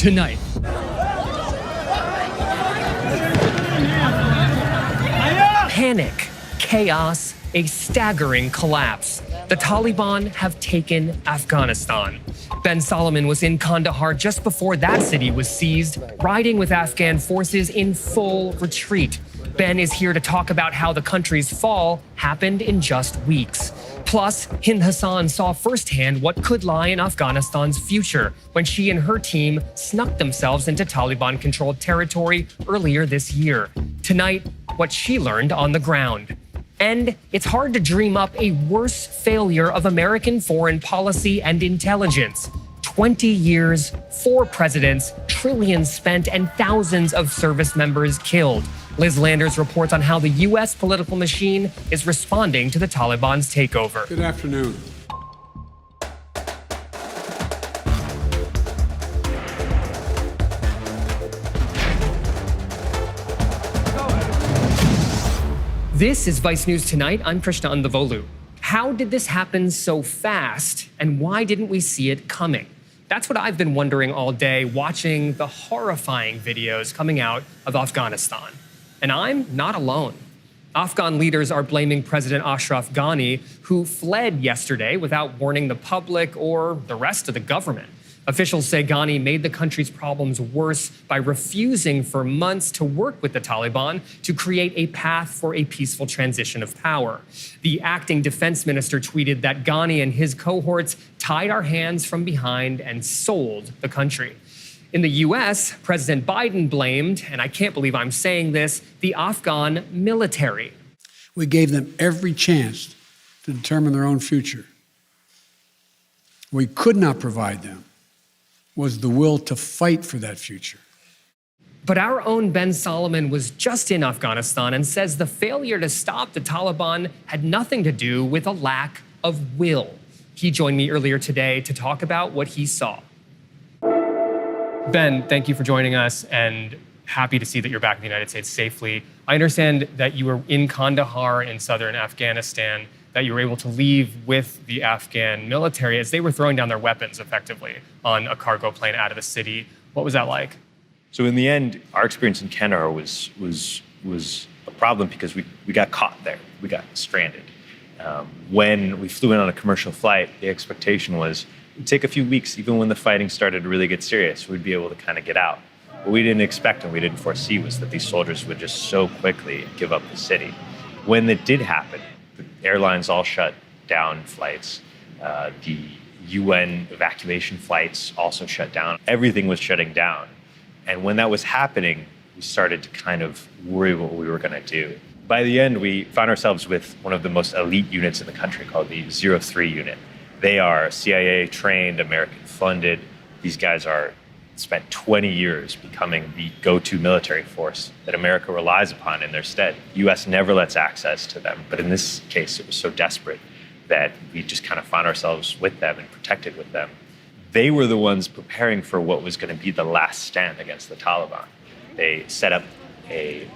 tonight. Panic, chaos, a staggering collapse. The Taliban have taken Afghanistan. Ben Solomon was in Kandahar just before that city was seized, riding with Afghan forces in full retreat. Ben is here to talk about how the country's fall happened in just weeks. Plus, Hind Hassan saw firsthand what could lie in Afghanistan's future when she and her team snuck themselves into Taliban-controlled territory earlier this year. Tonight, what she learned on the ground. And it's hard to dream up a worse failure of American foreign policy and intelligence. 20 years, 4 presidents, trillions spent, and thousands of service members killed. Liz Landers reports on how the U.S. political machine is responding to the Taliban's takeover. Good afternoon. This is Vice News Tonight. I'm Krishna Andavolu. How did this happen so fast, and why didn't we see it coming? That's what I've been wondering all day, watching the horrifying videos coming out of Afghanistan. And I'm not alone. Afghan leaders are blaming President Ashraf Ghani, who fled yesterday without warning the public or the rest of the government. Officials say Ghani made the country's problems worse by refusing for months to work with the Taliban to create a path for a peaceful transition of power. The acting defense minister tweeted that Ghani and his cohorts tied our hands from behind and sold the country. In the U.S., President Biden blamed, and I can't believe I'm saying this, the Afghan military. We gave them every chance to determine their own future. What we could not provide them was the will to fight for that future. But our own Ben Solomon was just in Afghanistan and says the failure to stop the Taliban had nothing to do with a lack of will. He joined me earlier today to talk about what he saw. Ben, thank you for joining us, and happy to see that you're back in the United States safely. I understand that you were in Kandahar in southern Afghanistan, that you were able to leave with the Afghan military as they were throwing down their weapons effectively on a cargo plane out of the city. What was that like? So in the end, our experience in Kandahar was a problem because we got caught there. We got stranded. When we flew in on a commercial flight, the expectation was it'd take a few weeks, even when the fighting started to really get serious, we'd be able to kind of get out. What we didn't expect and we didn't foresee was that these soldiers would just so quickly give up the city. When it did happen, the airlines all shut down flights. The UN evacuation flights also shut down. Everything was shutting down. And when that was happening, we started to kind of worry what we were going to do. By the end, we found ourselves with one of the most elite units in the country called the 03 unit. They are CIA-trained, American-funded. These guys spent 20 years becoming the go-to military force that America relies upon in their stead. The U.S. never lets access to them, but in this case, it was so desperate that we just kind of found ourselves with them and protected with them. They were the ones preparing for what was going to be the last stand against the Taliban. They set up a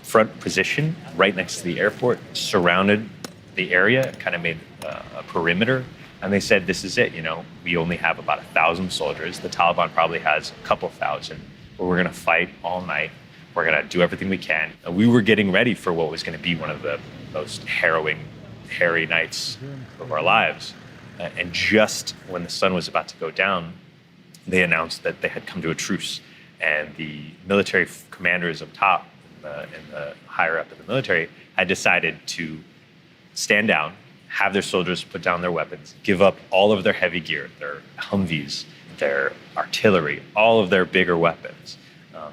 front position right next to the airport, surrounded the area, kind of made a perimeter. And they said, this is it, we only have about 1,000 soldiers. The Taliban probably has a couple thousand, but we're going to fight all night. We're going to do everything we can. And we were getting ready for what was going to be one of the most harrowing, hairy nights of our lives. And just when the sun was about to go down, they announced that they had come to a truce. And the military commanders up top and the higher up in the military had decided to stand down, have their soldiers put down their weapons, give up all of their heavy gear, their Humvees, their artillery, all of their bigger weapons.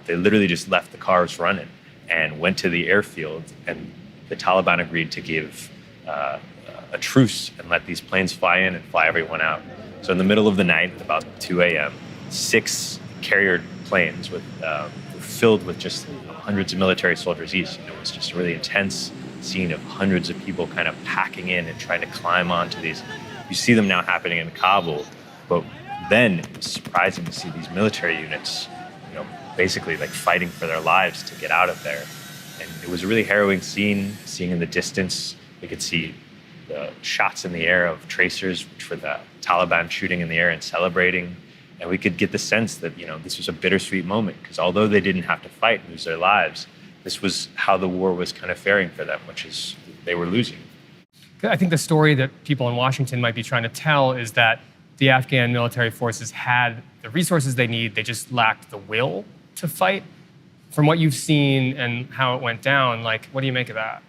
They literally just left the cars running and went to the airfield, and the Taliban agreed to give a truce and let these planes fly in and fly everyone out. So in the middle of the night, at about 2 a.m., 6 carrier planes filled with just hundreds of military soldiers each. It was just a really intense scene of hundreds of people kind of packing in and trying to climb onto these. You see them now happening in Kabul, but then it was surprising to see these military units, basically like fighting for their lives to get out of there. And it was a really harrowing scene. Seeing in the distance, we could see the shots in the air of tracers, which were the Taliban shooting in the air and celebrating. And we could get the sense that, this was a bittersweet moment, because although they didn't have to fight and lose their lives, this was how the war was kind of faring for them, which is they were losing. I think the story that people in Washington might be trying to tell is that the Afghan military forces had the resources they need, they just lacked the will to fight. From what you've seen and how it went down, what do you make of that?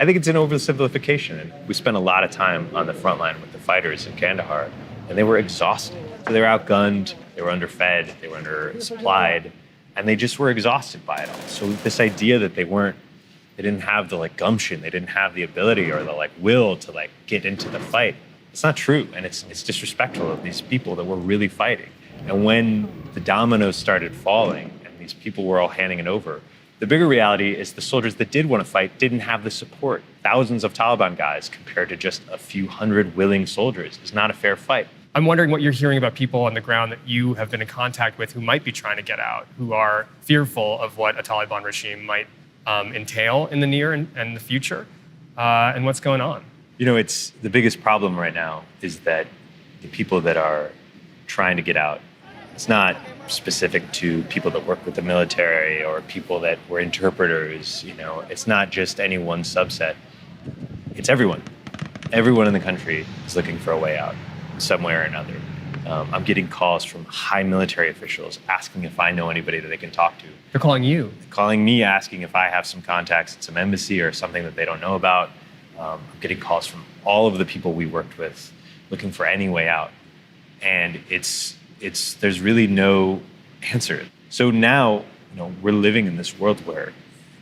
I think it's an oversimplification. And we spent a lot of time on the front line with the fighters in Kandahar, and they were exhausted. So they were outgunned, they were underfed, they were undersupplied, and they just were exhausted by it all. So this idea that they didn't have the gumption, they didn't have the ability or the will to get into the fight, it's not true. And it's disrespectful of these people that were really fighting. And when the dominoes started falling and these people were all handing it over, the bigger reality is the soldiers that did want to fight didn't have the support. Thousands of Taliban guys compared to just a few hundred willing soldiers is not a fair fight. I'm wondering what you're hearing about people on the ground that you have been in contact with who might be trying to get out, who are fearful of what a Taliban regime might entail in the near and the future, and what's going on. It's the biggest problem right now is that the people that are trying to get out, it's not specific to people that work with the military or people that were interpreters. It's not just any one subset. It's everyone. Everyone in the country is looking for a way out, some way or another. I'm getting calls from high military officials asking if I know anybody that they can talk to. They're calling you? They're calling me, asking if I have some contacts at some embassy or something that they don't know about. I'm getting calls from all of the people we worked with looking for any way out. And there's really no answer. So now, we're living in this world where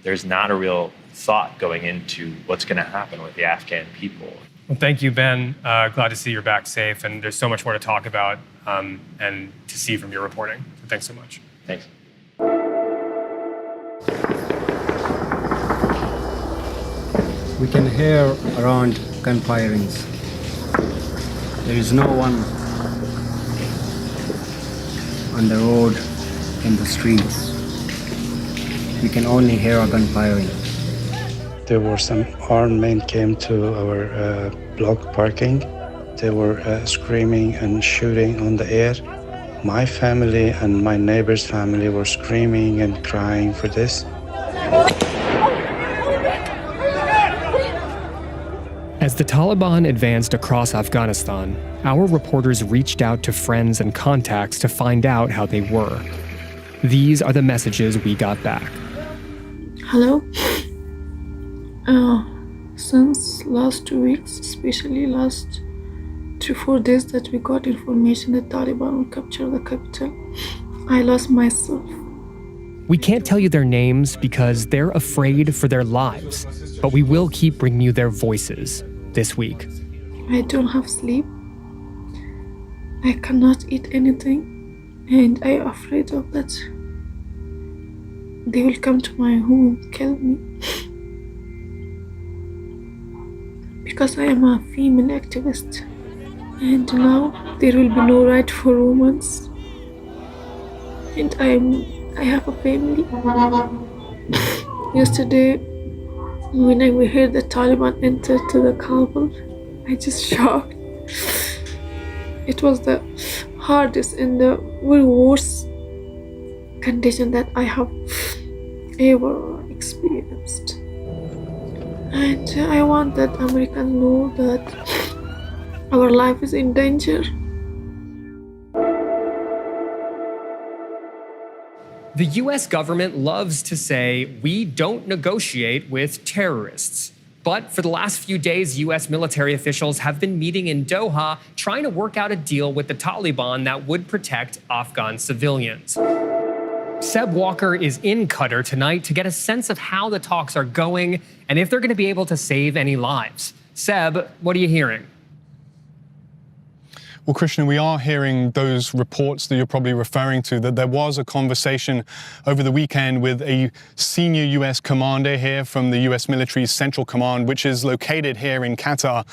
there's not a real thought going into what's going to happen with the Afghan people. Well, thank you, Ben. Glad to see you're back safe. And there's so much more to talk about and to see from your reporting. So thanks so much. Thanks. We can hear around gunfirings. There is no one on the road, in the streets. We can only hear a gunfiring. There were some armed men came to our block parking. They were screaming and shooting on the air. My family and my neighbor's family were screaming and crying for this. As the Taliban advanced across Afghanistan, our reporters reached out to friends and contacts to find out how they were. These are the messages we got back. Hello. Since last 2 weeks, especially last 3-4 days that we got information that Taliban will capture the capital, I lost myself. We can't tell you their names because they're afraid for their lives, but we will keep bringing you their voices this week. I don't have sleep. I cannot eat anything, and I am afraid of that. They will come to my home and kill me. Because I am a female activist, and now there will be no right for women. And I have a family. Yesterday, when we heard the Taliban enter to the Kabul, I just shocked. It was the hardest and the very worst condition that I have ever experienced. And I want that Americans know that our life is in danger. The US government loves to say we don't negotiate with terrorists. But for the last few days, US military officials have been meeting in Doha trying to work out a deal with the Taliban that would protect Afghan civilians. Seb Walker is in Qatar tonight to get a sense of how the talks are going and if they're going to be able to save any lives. Seb, what are you hearing? Well, Krishna, we are hearing those reports that you're probably referring to, that there was a conversation over the weekend with a senior US commander here from the US military's Central Command, which is located here in Qatar,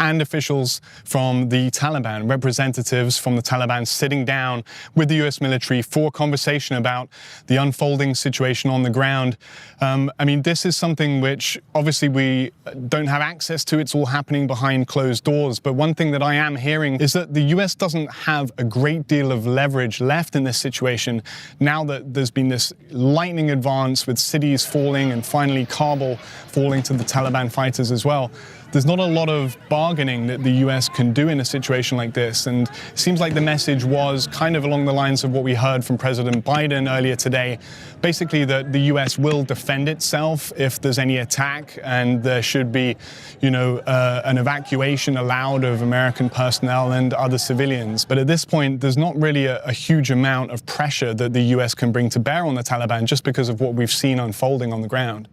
and officials from the Taliban, representatives from the Taliban sitting down with the US military for a conversation about the unfolding situation on the ground. I mean, this is something which obviously we don't have access to. It's all happening behind closed doors. But one thing that I am hearing is that the US doesn't have a great deal of leverage left in this situation now that there's been this lightning advance with cities falling and finally Kabul falling to the Taliban fighters as well. There's not a lot of bargaining that the US can do in a situation like this, and it seems like the message was kind of along the lines of what we heard from President Biden earlier today, basically that the US will defend itself if there's any attack, and there should be, an evacuation allowed of American personnel and other civilians. But at this point, there's not really a huge amount of pressure that the US can bring to bear on the Taliban just because of what we've seen unfolding on the ground.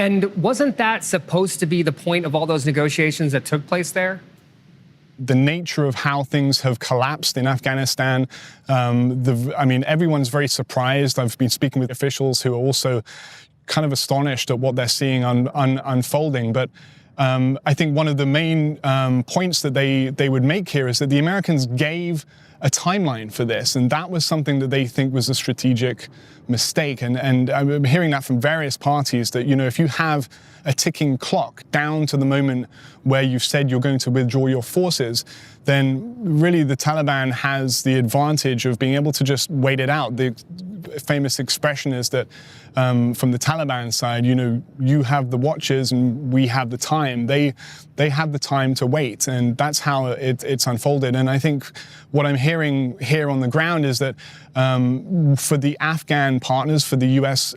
And wasn't that supposed to be the point of all those negotiations that took place there? The nature of how things have collapsed in Afghanistan, everyone's very surprised. I've been speaking with officials who are also kind of astonished at what they're seeing unfolding. But I think one of the main points that they would make here is that the Americans gave a timeline for this, and that was something that they think was a strategic mistake. And I'm hearing that from various parties that, if you have a ticking clock down to the moment where you've said you're going to withdraw your forces, then really the Taliban has the advantage of being able to just wait it out. The famous expression is that from the Taliban side, you have the watches and we have the time. They have the time to wait, and that's how it's unfolded. And I think what I'm hearing here on the ground is that for the Afghan partners, for the US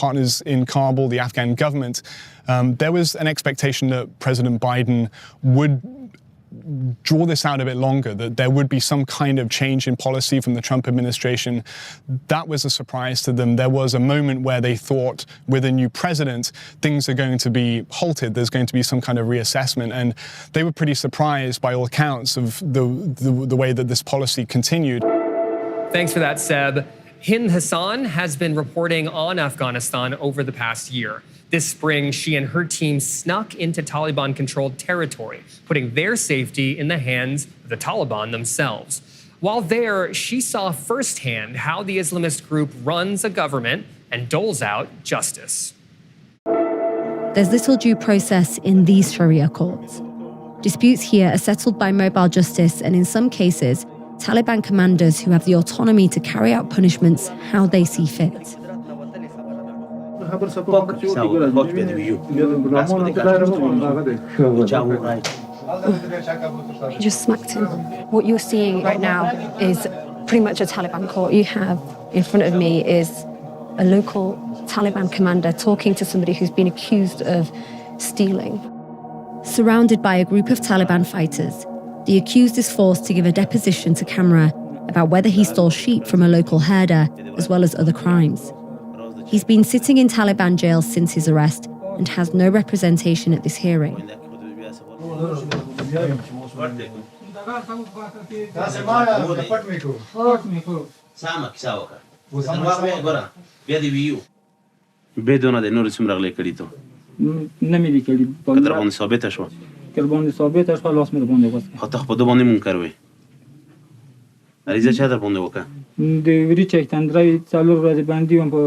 partners in Kabul, the Afghan government, there was an expectation that President Biden would draw this out a bit longer, that there would be some kind of change in policy from the Trump administration. That was a surprise to them. There was a moment where they thought with a new president, things are going to be halted. There's going to be some kind of reassessment. And they were pretty surprised by all accounts of the way that this policy continued. Thanks for that, Seb. Hind Hassan has been reporting on Afghanistan over the past year. This spring, she and her team snuck into Taliban-controlled territory, putting their safety in the hands of the Taliban themselves. While there, she saw firsthand how the Islamist group runs a government and doles out justice. There's little due process in these Sharia courts. Disputes here are settled by mobile justice, and in some cases, Taliban commanders who have the autonomy to carry out punishments how they see fit. He just smacked him. What you're seeing right now is pretty much a Taliban court. You have in front of me is a local Taliban commander talking to somebody who's been accused of stealing. Surrounded by a group of Taliban fighters, the accused is forced to give a deposition to camera about whether he stole sheep from a local herder, as well as other crimes. He's been sitting in Taliban jail since his arrest and has no representation at this hearing. بدون د نور څومره غلې کړی ته نمیدی کړی کتر باندې ثابت شو کله باندې ثابت شو لاس مې باندې وځه خو ته په دوه باندې منکر وې اړیزه چا در باندې وکړه د وری چک تندرای څلور ورځې باندې وم په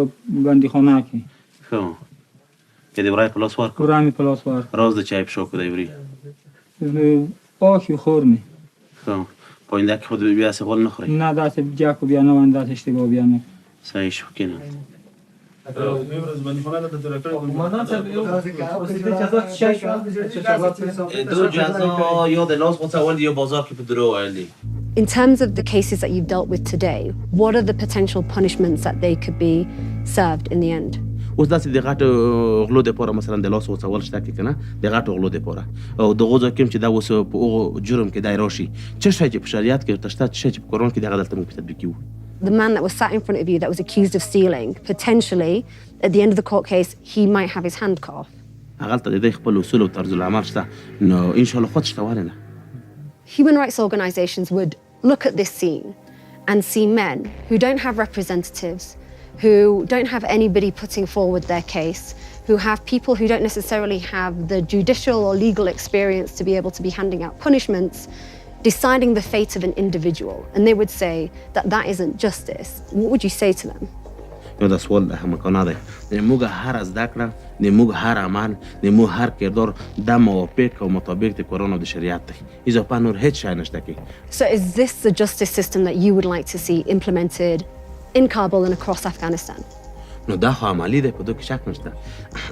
باندې خونه کې خو کې دی ورای پلاس ورک ورامي پلاس ورک راز د چای په شو کې دی وری آخی خورمه خو پوینده که خود بیا سوال نخوری نه دست جاکو بیا نه وان دست اشتباه بیا نه صحیح شو کنه In terms of the cases that you've dealt with today, what are the potential punishments that they could be served in the end? اوس داسې د غټ غلو دپاره مثلا د لاس وڅول شته کې که نه د غټو غلو دپاره او د غوځه کوم چې دا اوس په هغو جرم کې دی راشي څه شی چې په شریعت کې ورته شته څه شی چې په قرآن کې د هغه دلته موږ په تطبیق کوو. The man that was sat in front of you that was accused of stealing, potentially, at the end of the court case, he might have his hand cut off. هغلته د دوی خپل اصول او طرز العمل شته نو انشاءالله خود شته ولې نه. Human rights organizations would look at this scene and see men who don't have representatives, who don't have anybody putting forward their case, who have people who don't necessarily have the judicial or legal experience to be able to be handing out punishments, deciding the fate of an individual. And they would say that that isn't justice. What would you say to them? نو دا سوال د همکانه دی د موږ هر زده کړه د موږ هر عمل د موږ هر کردار د موافق او مطابق د قرآن او د شریعت دی اضافه نور هیڅ شی نشته کې. So is this the justice system that you would like to see implemented in Kabul and across Afghanistan? نو دا خو عملی دی په دوی کې شک نشته.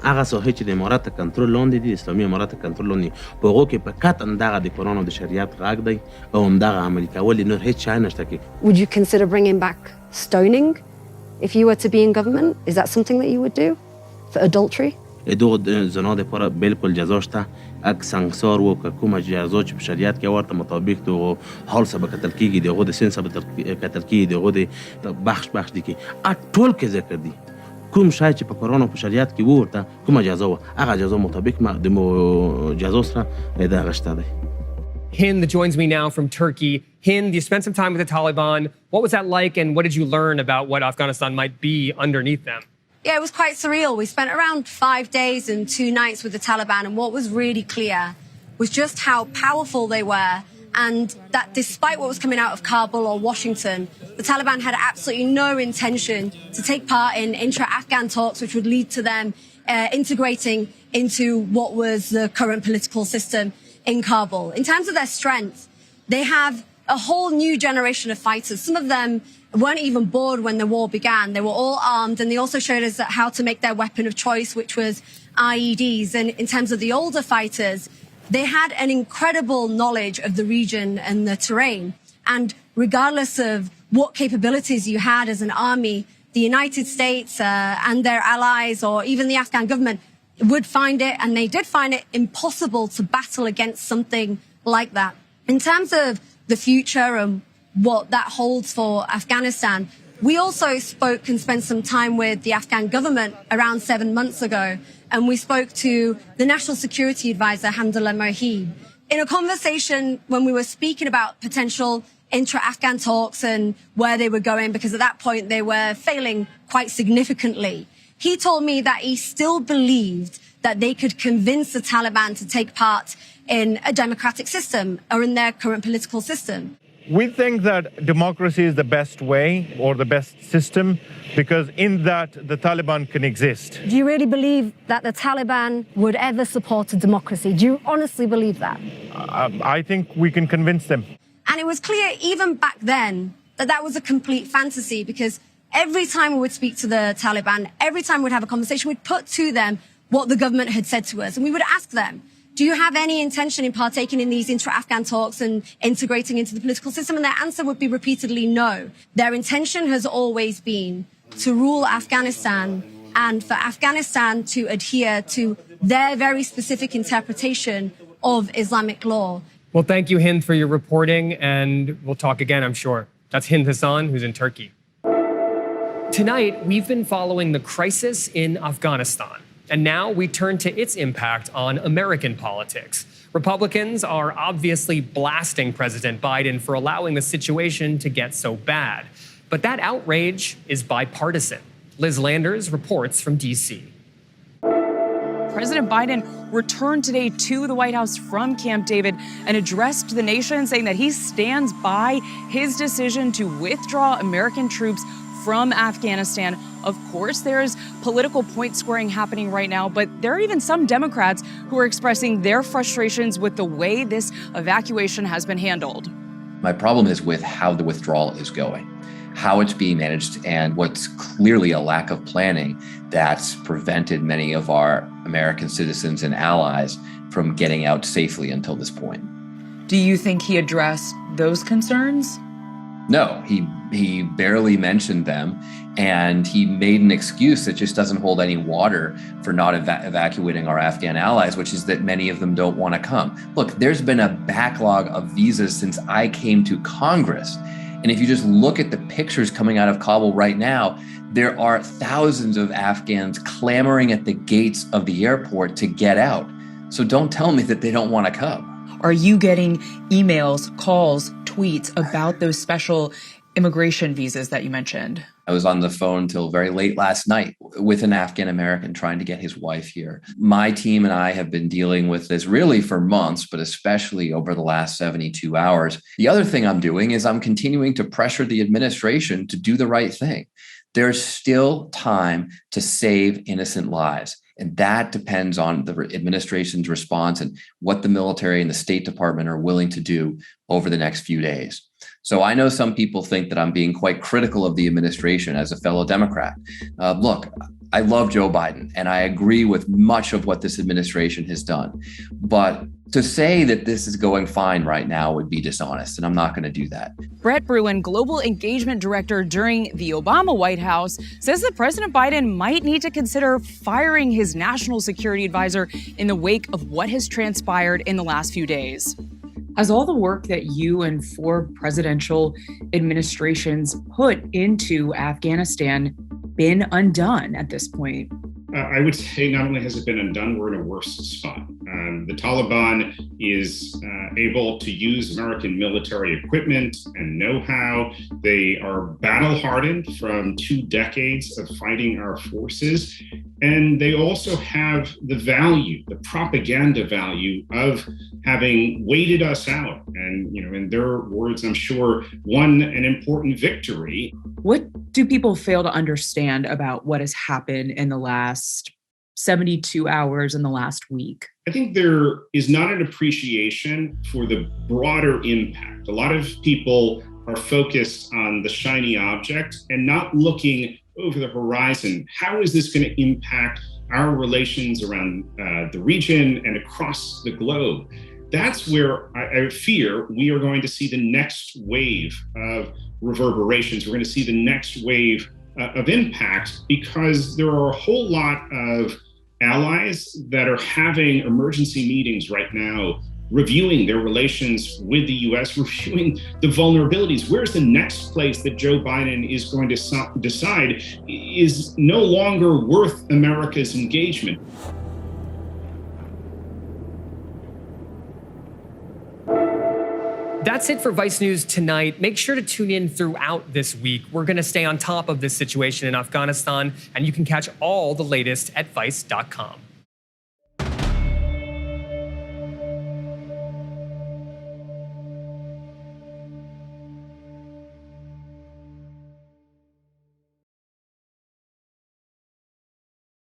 هغه ساحې چې د امارات کنټرول لاندې دي اسلامي امارات کنټرول لاندې په هغو کې په قطعا دغه د قرآن او د شریعت غږ دی او همدغه عملي کول نور هیڅ شی نشته کې. Would you consider bringing back stoning if you were to be in government? Is that something that you would do for adultery? دغه زنا لپاره بالکل جزا شته. اک سنگسار و که کومه جزا چې په شریعت کې ورته مطابق دغه حال سبا قتل کېږي دغه د سن سبا قتل کېږي دغه د بخش دی کې ټول کې ذکر دي. کوم شای چې په قرآن او په شریعت کې ورته کومه جزا و هغه جزا مطابق د جزا سره دغه شته دی. Hind joins me now from Turkey. Hind, you spent some time with the Taliban. What was that like, and what did you learn about what Afghanistan might be underneath them? Yeah, it was quite surreal. We spent around 5 days and 2 nights with the Taliban, and what was really clear was just how powerful they were, and that despite what was coming out of Kabul or Washington, the Taliban had absolutely no intention to take part in intra-Afghan talks, which would lead to them integrating into what was the current political system in Kabul. In terms of their strength, they have a whole new generation of fighters. Some of them weren't even born when the war began. They were all armed, and they also showed us how to make their weapon of choice, which was IEDs. And in terms of the older fighters, they had an incredible knowledge of the region and the terrain. And regardless of what capabilities you had as an army, the United States and their allies, or even the Afghan government, would find it, and they did find it, impossible to battle against something like that. In terms of the future and what that holds for Afghanistan, we also spoke and spent some time with the Afghan government around 7 months ago, and we spoke to the National Security Advisor, Hamdullah Mohib. In a conversation when we were speaking about potential intra-Afghan talks and where they were going, because at that point they were failing quite significantly, he told me that he still believed that they could convince the Taliban to take part in a democratic system or in their current political system. We think that democracy is the best way or the best system because in that the Taliban can exist. Do you really believe that the Taliban would ever support a democracy? Do you honestly believe that? I think we can convince them. And it was clear even back then that that was a complete fantasy, because every time we would speak to the Taliban, every time we'd have a conversation, we'd put to them what the government had said to us. And we would ask them, do you have any intention in partaking in these intra-Afghan talks and integrating into the political system? And their answer would be repeatedly no. Their intention has always been to rule Afghanistan and for Afghanistan to adhere to their very specific interpretation of Islamic law. Well, thank you, Hind, for your reporting, and we'll talk again, I'm sure. That's Hind Hassan, who's in Turkey. Tonight, we've been following the crisis in Afghanistan, and now we turn to its impact on American politics. Republicans are obviously blasting President Biden for allowing the situation to get so bad. But that outrage is bipartisan. Liz Landers reports from D.C. President Biden returned today to the White House from Camp David and addressed the nation, saying that he stands by his decision to withdraw American troops from Afghanistan. Of course, there's political point scoring happening right now, but there are even some Democrats who are expressing their frustrations with the way this evacuation has been handled. My problem is with how the withdrawal is going, how it's being managed, and what's clearly a lack of planning that's prevented many of our American citizens and allies from getting out safely until this point. Do you think he addressed those concerns? No, he barely mentioned them, and he made an excuse that just doesn't hold any water for not evacuating our Afghan allies, which is that many of them don't want to come. Look, there's been a backlog of visas since I came to Congress. And if you just look at the pictures coming out of Kabul right now, there are thousands of Afghans clamoring at the gates of the airport to get out. So don't tell me that they don't want to come. Are you getting emails, calls, tweets about those special immigration visas that you mentioned? I was on the phone till very late last night with an Afghan American trying to get his wife here. My team and I have been dealing with this really for months, but especially over the last 72 hours. The other thing I'm doing is I'm continuing to pressure the administration to do the right thing. There's still time to save innocent lives. And that depends on the administration's response and what the military and the State Department are willing to do over the next few days. So I know some people think that I'm being quite critical of the administration as a fellow Democrat. Look, I love Joe Biden, and I agree with much of what this administration has done. But to say that this is going fine right now would be dishonest, and I'm not going to do that. Brett Bruin, Global Engagement Director during the Obama White House, says that President Biden might need to consider firing his national security advisor in the wake of what has transpired in the last few days. Has all the work that you and 4 presidential administrations put into Afghanistan been undone at this point? I would say not only has it been undone, we're in a worse spot. The Taliban is able to use American military equipment and know-how. They are battle-hardened from 2 decades of fighting our forces. And they also have the value, the propaganda value of having waited us out. And, in their words, I'm sure, won an important victory. What do people fail to understand about what has happened in the last 72 hours in the last week? I think there is not an appreciation for the broader impact. A lot of people are focused on the shiny object and not looking over the horizon. How is this going to impact our relations around the region and across the globe? That's where I fear we are going to see the next wave of reverberations. We're going to see the next wave of impact because there are a whole lot of allies that are having emergency meetings right now, reviewing their relations with the U.S., reviewing the vulnerabilities. Where's the next place that Joe Biden is going to decide is no longer worth America's engagement? That's it for Vice News tonight. Make sure to tune in throughout this week. We're going to stay on top of this situation in Afghanistan, and you can catch all the latest at Vice.com.